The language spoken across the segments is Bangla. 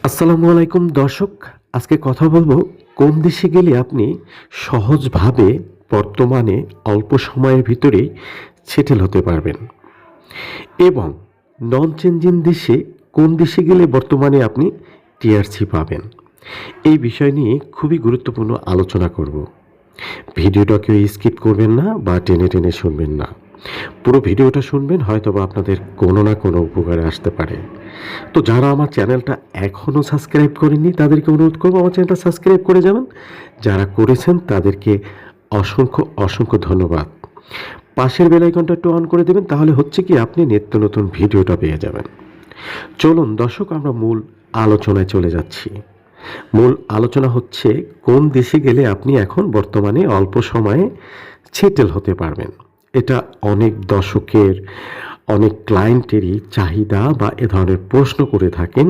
আসসালামু আলাইকুম দর্শক। আজকে কথা বলবো কোন দেশে গেলে আপনি সহজভাবে বর্তমানে অল্প সময়ের ভিতরেই সেটেল হতে পারবেন এবং নন চেঞ্জিং দেশে কোন দেশে গেলে বর্তমানে আপনি টিআরসি পাবেন। এই বিষয় নিয়ে খুবই গুরুত্বপূর্ণ আলোচনা করব। ভিডিওটা কেউ স্কিপ করবেন না বা টেনে টেনে শুনবেন না। পুরো ভিডিওটা শুনবেন, হয়তোবা আপনাদের কোনো না কোনো উপকারে আসতে পারে। তো যারা আমার চ্যানেলটা এখনও সাবস্ক্রাইব করেননি তাদেরকে অনুরোধ করবো আমার চ্যানেলটা সাবস্ক্রাইব করে যাবেন। যারা করেছেন তাদেরকে অসংখ্য অসংখ্য ধন্যবাদ। পাশের বেল আইকনটা একটু অন করে দেবেন, তাহলে হচ্ছে কি আপনি নিত্য নতুন ভিডিওটা পেয়ে যাবেন। চলুন দর্শক, আমরা মূল আলোচনায় চলে যাচ্ছি। মূল আলোচনা হচ্ছে কোন দেশে গেলে আপনি এখন বর্তমানে অল্প সময়ে সেটেল হতে পারবেন। এটা অনেক দর্শকের, অনেক ক্লায়েন্টেরই চাহিদা বা এ ধরনের প্রশ্ন করে থাকেন।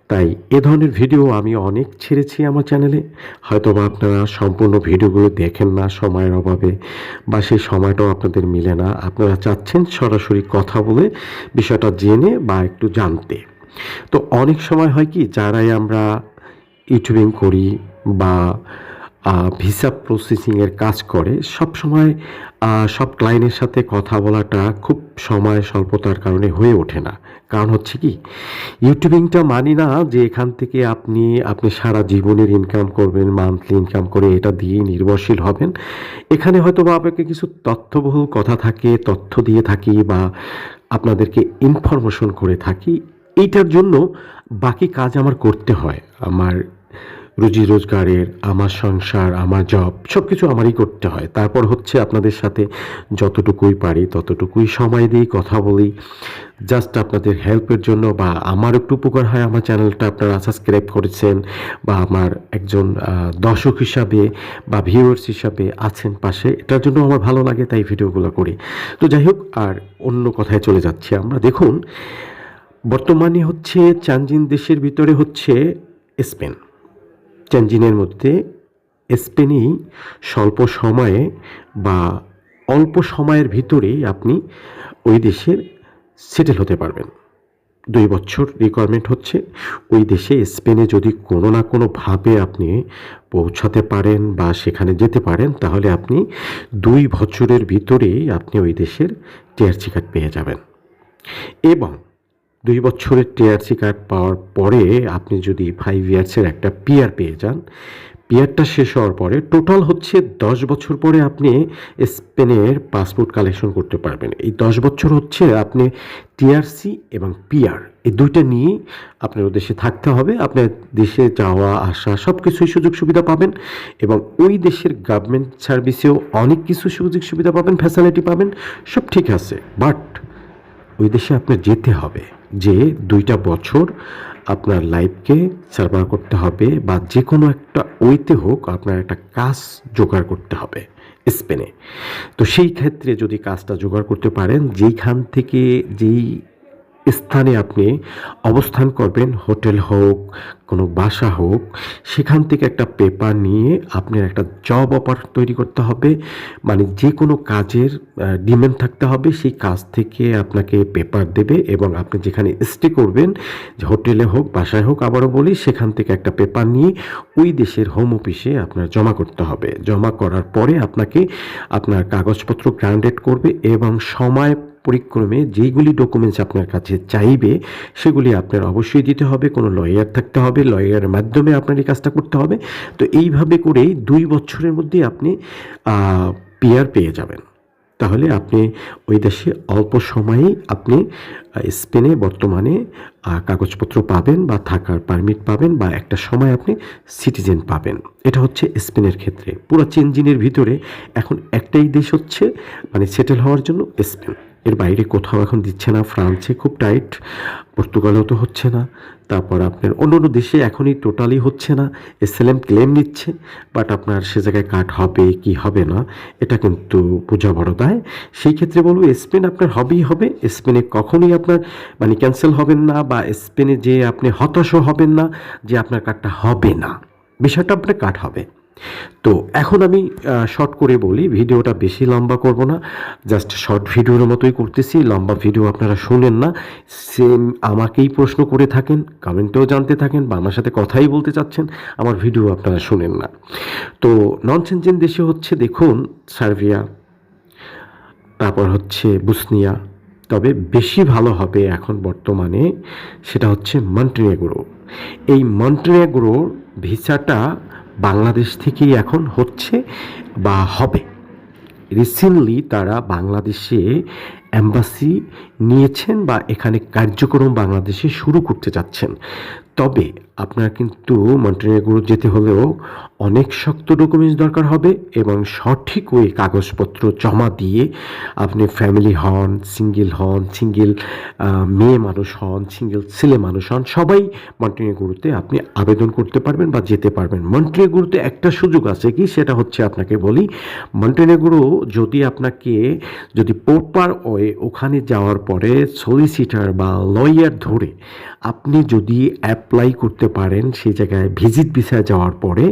তাই এ ধরনের ভিডিও আমি অনেক ছেড়েছি আমার চ্যানেলে। হয়তোবা আপনারা সম্পূর্ণ ভিডিওগুলো দেখেন না সময়ের অভাবে, বা সেই সময়টাও আপনাদের মিলে না। আপনারা চাচ্ছেন সরাসরি কথা বলে বিষয়টা জেনে বা একটু জানতে। তো অনেক সময় হয় কি, যারাই আমরা ইউটিউবিং করি বা ভিসা প্রসেসিংয়ের কাজ করে, সবসময় সব ক্লায়েন্টের সাথে কথা বলাটা খুব সময় স্বল্পতার কারণে হয়ে ওঠে না। কারণ হচ্ছে কি, ইউটিউবিংটা মানি না যে এখান থেকে আপনি সারা জীবনের ইনকাম করবেন, মান্থলি ইনকাম করে এটা দিয়েই নির্ভরশীল হবেন। এখানে হয়তো বা আপনাকে কিছু তথ্যবহুল কথা থাকে, তথ্য দিয়ে থাকি বা আপনাদেরকে ইনফরমেশন করে থাকি। এইটার জন্য বাকি কাজ আমার করতে হয়। আমার রুজি রোজগারের, আমার সংসার, আমার জব সব কিছু আমারই করতে হয়। তারপর হচ্ছে আপনাদের সাথে যতটুকুই পারি ততটুকুই সময় দিই, কথা বলি, জাস্ট আপনাদের হেল্পের জন্য, বা আমার একটু উপকার হয় আমার চ্যানেলটা আপনারা সাবস্ক্রাইব করেছেন বা আমার একজন দর্শক হিসাবে বা ভিউয়ার্স হিসাবে আছেন পাশে, এটার জন্য আমার ভালো লাগে, তাই ভিডিওগুলো করি। তো যাই হোক, আর অন্য কথায় চলে যাচ্ছি আমরা। দেখুন, বর্তমানে হচ্ছে চানজিন দেশের ভিতরে হচ্ছে স্পেন। চেনজিনের মধ্যে স্পেনেই স্বল্প সময়ে বা অল্প সময়ের ভিতরেই আপনি ওই দেশের সেটেল হতে পারবেন। 2 বছর রিকোয়ারমেন্ট হচ্ছে। ওই দেশে স্পেনে যদি কোনো না কোনোভাবে আপনি পৌঁছাতে পারেন বা সেখানে যেতে পারেন, তাহলে আপনি 2 বছরের ভিতরেই আপনি ওই দেশের টিআরসি কার্ড পেয়ে যাবেন। এবং 2 বছরের টিআরসি কার্ড পাওয়ার পরে আপনি যদি 5 ইয়ার্সের একটা পিআর পেয়ে যান, পিআরটা শেষ হওয়ার পরে টোটাল হচ্ছে 10 বছর পরে আপনি স্পেনের পাসপোর্ট কালেকশন করতে পারবেন। এই 10 বছর হচ্ছে আপনি টিআরসি এবং পিআর এই দুইটা নিয়েই আপনার দেশে থাকতে হবে। আপনার দেশে যাওয়া আসা সব কিছুই সুযোগ সুবিধা পাবেন এবং ওই দেশের গভর্নমেন্ট সার্ভিসেও অনেক কিছু সুযোগ সুবিধা পাবেন, ফ্যাসিলিটি পাবেন, সব ঠিক আছে। বাট ওই দেশে আপনার যেতে হবে, যে 2টা বছর আপনার লাইফকে সার্ভার করতে হবে, বা যে কোনো একটা ওইতে হোক আপনার একটা কাজ জোগাড় করতে হবে স্পেনে। তো সেই ক্ষেত্রে যদি কাজটা জোগাড় করতে পারেন, যেইখান থেকে যেই স্থানে আপনি অবস্থান করবেন, হোটেল হোক, কোনো বাসা হোক, সেখান থেকে একটা পেপার নিয়ে আপনার একটা জব অফার তৈরি করতে হবে। মানে যে কোনো কাজের ডিমান্ড থাকতে হবে, সেই কাজ থেকে আপনাকে পেপার দেবে এবং আপনি যেখানে স্টে করবেন, হোটেলে হোক বাসায় হোক, আবারও বলি, সেখান থেকে একটা পেপার নিয়ে ওই দেশের হোম অফিসে আপনার জমা করতে হবে। জমা করার পরে আপনাকে আপনার কাগজপত্র গ্রান্টেড করবে এবং সময় পরিক্রমে যেইগুলি ডকুমেন্টস আপনার কাছে চাইবে সেগুলি আপনার অবশ্যই দিতে হবে। কোনো লয়ার থাকতে হবে, লয়ারের মাধ্যমে আপনার এই কাজটা করতে হবে। তো এইভাবে করেই 2 বছরের মধ্যে আপনি পিআর পেয়ে যাবেন। তাহলে আপনি ওই দেশে অল্প সময়েই আপনি স্পেনে বর্তমানে কাগজপত্র পাবেন বা থাকার পারমিট পাবেন, বা একটা সময় আপনি সিটিজেন পাবেন। এটা হচ্ছে স্পেনের ক্ষেত্রে। পুরো চেনজিনের ভিতরে এখন একটাই দেশ হচ্ছে মানে সেটেল হওয়ার জন্য, স্পেন। এর বাইরে কোথাও এখন দিচ্ছে না। ফ্রান্সে খুব টাইট, পর্তুগালেও তো হচ্ছে না, তারপর আপনার অন্য অন্য দেশে এখনই টোটালি হচ্ছে না। এসএলএম ক্লেম নিচ্ছে, বাট আপনার সে জায়গায় কাট হবে কি হবে না এটা কিন্তু বোঝা বড় দায়। সেই ক্ষেত্রে বলবো স্পেন আপনার হবেই হবে। স্পেনে কখনোই আপনার মানে ক্যান্সেল হবেন না, বা স্পেনে যে আপনি হতাশও হবেন না যে আপনার কার্ডটা হবে না। বিষয়টা আপনার কাট হবে। তো এখন আমি শর্ট করে বলি, ভিডিওটা বেশি লম্বা করব না, জাস্ট শর্ট ভিডিওর মতোই করতেছি। লম্বা ভিডিও আপনারা শুনেন না, সেম আমাকেই প্রশ্ন করে থাকেন, কমেন্টেও জানতে থাকেন বা আমার সাথে কথাই বলতে চাচ্ছেন, আমার ভিডিও আপনারা শুনেন না। তো নন সেনজেন দেশে হচ্ছে দেখুন সার্বিয়া, তারপর হচ্ছে বুসনিয়া, তবে বেশি ভালো হবে এখন বর্তমানে সেটা হচ্ছে মন্টেনেগ্রো। এই মন্টেনেগ্রোর ভিসাটা বাংলাদেশ থেকেই এখন হচ্ছে বা হবে। রিসেন্টলি তারা বাংলাদেশে অ্যাম্বাসি নিয়েছেন বা এখানে কার্যক্রম বাংলাদেশে শুরু করতে যাচ্ছেন। তবে আপনার কিন্তু মন্টেনেগ্রো যেতে হলেও অনেক শক্ত ডকুমেন্টস দরকার হবে এবং সঠিক ওই কাগজপত্র জমা দিয়ে আপনি ফ্যামিলি হন, সিঙ্গেল মেয়ে মানুষ হন, সিঙ্গেল ছেলে মানুষ হন, সবাই মন্টেনেগ্রোতে আপনি আবেদন করতে পারবেন বা যেতে পারবেন। মন্টেনেগ্রোতে একটা সুযোগ আছে কি, সেটা হচ্ছে আপনাকে বলি, মন্টেনেগ্রো যদি প্রপার ওয়ে ওখানে যাওয়ার পরে সলিসিটার বা লয়ার ধরে আপনি যদি অ্যাপ্লাই করতে পারেন সেই জায়গায় ভিজিট ভিসায় যাওয়ার পরে,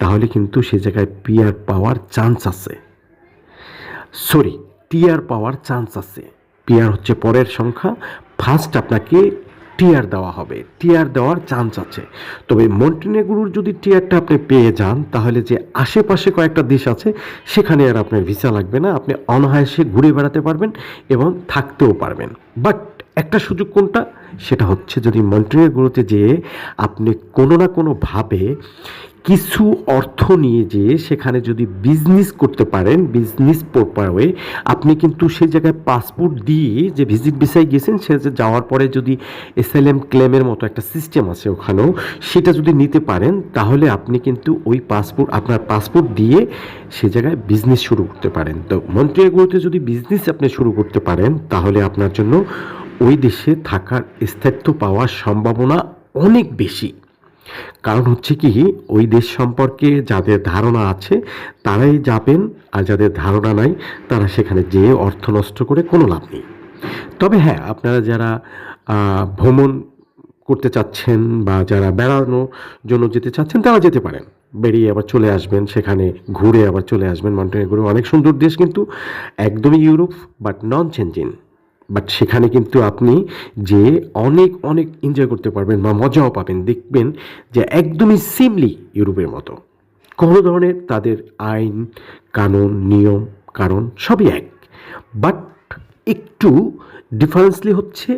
তাহলে কিন্তু সেই জায়গায় পিআর পাওয়ার চান্স আছে। সরি, টিআর পাওয়ার চান্স আছে। পিআর হচ্ছে পরের সংখ্যা, ফার্স্ট আপনাকে টিআর দেওয়া হবে, টিআর দেওয়ার চান্স আছে। তবে মন্টেনেগ্রোর যদি টিআরটা আপনি পেয়ে যান, তাহলে যে আশেপাশে কয়েকটা দেশ আছে সেখানে আর আপনার ভিসা লাগবে না, আপনি অনায়াসে ঘুরে বেড়াতে পারবেন এবং থাকতেও পারবেন। বাট একটা সুযোগ কোনটা, সেটা হচ্ছে যদি মন্টেনেগ্রোতে যেয়ে আপনি কোনো না কোনোভাবে কিছু অর্থ নিয়ে যেয়ে সেখানে যদি বিজনেস করতে পারেন, বিজনেস প্রপার ওয়ে, আপনি কিন্তু সেই জায়গায় পাসপোর্ট দিয়ে যে ভিজিট ভিসায় গেছেন, সে যে যাওয়ার পরে যদি এসএলএম ক্লেমের মতো একটা সিস্টেম আছে ওখানেও, সেটা যদি নিতে পারেন, তাহলে আপনি কিন্তু ওই আপনার পাসপোর্ট দিয়ে সে জায়গায় বিজনেস শুরু করতে পারেন। তো মন্টেনেগ্রোতে যদি বিজনেস আপনি শুরু করতে পারেন, তাহলে আপনার জন্য ওই দেশে থাকার স্থায়িত্ব পাওয়ার সম্ভাবনা অনেক বেশি। কারণ হচ্ছে কি, ওই দেশ সম্পর্কে যাদের ধারণা আছে তারাই যাবেন, আর যাদের ধারণা নাই তারা সেখানে যেয়ে অর্থ নষ্ট করে কোনো লাভ নেই। তবে হ্যাঁ, আপনারা যারা ভ্রমণ করতে চাচ্ছেন বা যারা বেড়ানোর জন্য যেতে চাচ্ছেন, তারা যেতে পারেন, বেরিয়ে আবার চলে আসবেন, সেখানে ঘুরে আবার চলে আসবেন। মন্টেনেগ্রো অনেক সুন্দর দেশ, কিন্তু একদমই Europe but non changing. But সেখানে কিন্তু আপনি যে অনেক অনেক এনজয় করতে পারবেন বা মজাও পাবেন, দেখবেন যে একদমই সিমলি ইউরোপের মতো। কোনো ধরনের তাদের আইন কানুন নিয়ম কারণ সবই এক, বাট একটু ডিফারেন্সলি হচ্ছে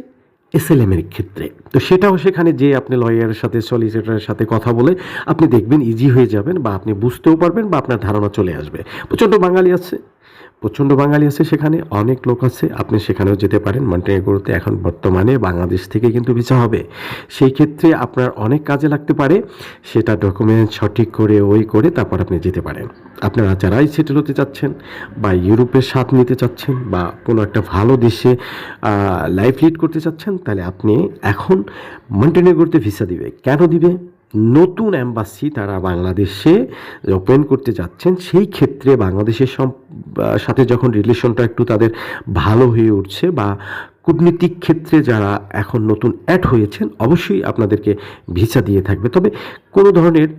এসএলএমের ক্ষেত্রে। তো সেটাও সেখানে যে আপনি লয়ারের সাথে সলিসিটরের সাথে কথা বলে আপনি দেখবেন ইজি হয়ে যাবেন, বা আপনি বুঝতেও পারবেন বা আপনার ধারণা চলে আসবে। প্রচণ্ড বাঙালি আছে সেখানে, অনেক লোক আছে, আপনি সেখানেও যেতে পারেন। মন্টেনেগ্রোতে এখন বর্তমানে বাংলাদেশ থেকে কিন্তু ভিসা হবে, সেই ক্ষেত্রে আপনার অনেক কাজে লাগতে পারে। সেটা ডকুমেন্ট সঠিক করে ওই করে তারপর আপনি যেতে পারেন। আপনারা যারাই সেটেল হতে চাচ্ছেন বা ইউরোপের স্বাদ নিতে চাচ্ছেন বা কোনো একটা ভালো দেশে লাইফ লিড করতে চাচ্ছেন, তাহলে আপনি এখন মন্টেনেগ্রোতে ভিসা দিবে। কেন দিবে? নতুন অ্যাম্বাসি তারা বাংলাদেশে ওপেন করতে যাচ্ছেন, সেই ক্ষেত্রে বাংলাদেশের সাথে যখন রিলেশনটা একটু তাদের ভালো হয়ে উঠছে বা কূটনীতিক ক্ষেত্রে যারা এখন নতুন অ্যাড হয়েছেন, অবশ্যই আপনাদেরকে ভিসা দিয়ে থাকবে। তবে কোনো ধরনের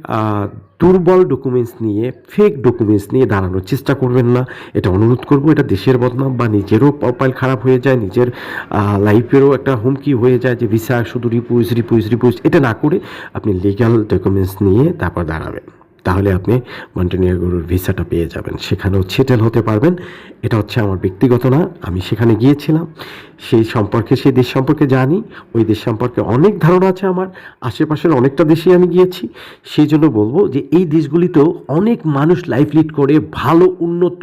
দুর্বল ডকুমেন্টস নিয়ে, ফেক ডকুমেন্টস নিয়ে দাঁড়ানোর চেষ্টা করবেন না, এটা অনুরোধ করব। এটা দেশের বদনাম বা নিজেরও প্রোফাইল খারাপ হয়ে যায়, নিজের লাইফেরও একটা হুমকি হয়ে যায় যে ভিসা শুধু রিপুইজ। এটা না করে আপনি লিগ্যাল ডকুমেন্টস নিয়ে তারপর দাঁড়াবেন, তাহলে আপনি মন্টেনেগ্রোর ভিসাটা পেয়ে যাবেন, সেখানেও সেটেল হতে পারবেন। এটা হচ্ছে আমার ব্যক্তিগত না, আমি সেখানে গিয়েছিলাম, সেই দেশ সম্পর্কে জানি, ওই দেশ সম্পর্কে অনেক ধারণা আছে আমার, আশেপাশের অনেকটা দেশে আমি গিয়েছি। সেই জন্য বলবো যে এই দেশগুলিতেও অনেক মানুষ লাইফ লিড করে, ভালো উন্নত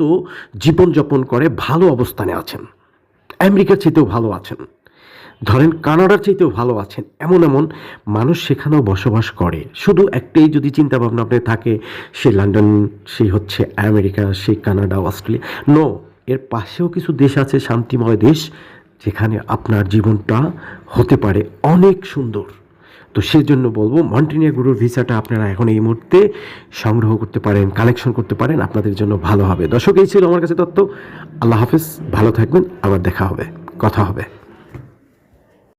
জীবনযাপন করে, ভালো অবস্থানে আছেন, আমেরিকার চেয়েতেও ভালো আছেন, ধরেন কানাডার চাইতেও ভালো আছেন, এমন এমন মানুষ সেখানেও বসবাস করে। শুধু একটাই যদি চিন্তা ভাবনা আপনার থাকে, সে লন্ডন, সে হচ্ছে আমেরিকা, সে কানাডা, অস্ট্রেলিয়া, নো, এর পাশেও কিছু দেশ আছে, শান্তিময় দেশ, যেখানে আপনার জীবনটা হতে পারে অনেক সুন্দর। তো সেই জন্য বলবো মন্টেনেগ্রোর ভিসাটা আপনারা এখন এই মুহূর্তে সংগ্রহ করতে পারেন, কালেকশন করতে পারেন, আপনাদের জন্য ভালো হবে। দর্শক, এই ছিল আমার কাছে তথ্য। আল্লাহ হাফেজ, ভালো থাকবেন, আবার দেখা হবে, কথা হবে।